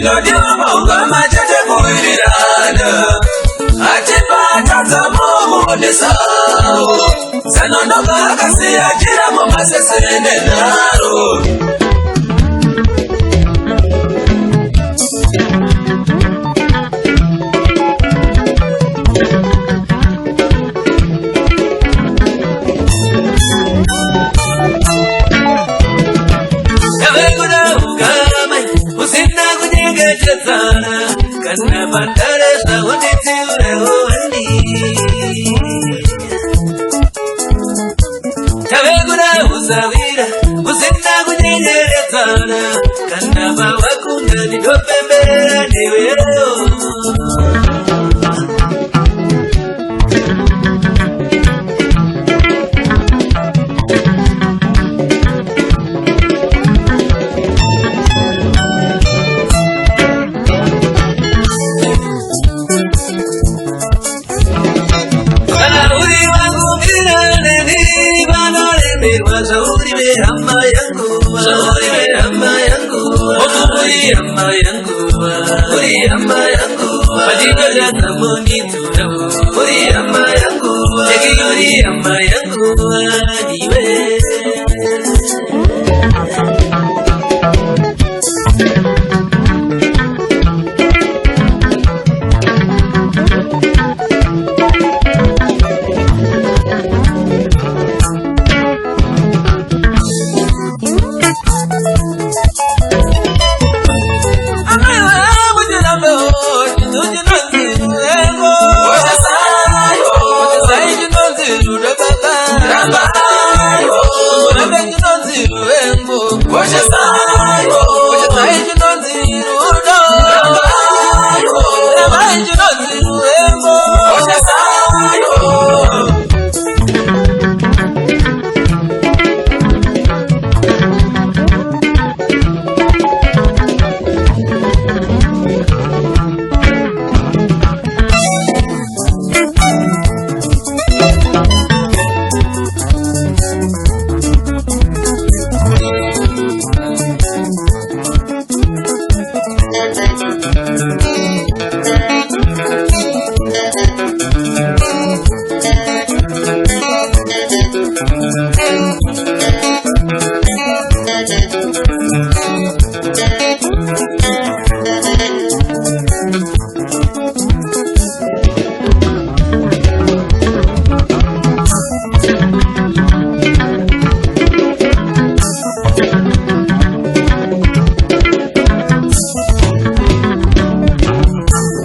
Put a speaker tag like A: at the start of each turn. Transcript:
A: Lodiwa maunga machache kuirirana Achipata tamu nisao Sanonoka kasi ajira momase sende naro Karena bandara tahun itu lewati, cawe guna usawira, usina kunyere sana, karena bawa kuna di dopembe di wero. Shauri be amma yangu, uri amma yangu, Majida ya tamoni tu, uri amma yangu, Jeki uri amma yangu, Diwe.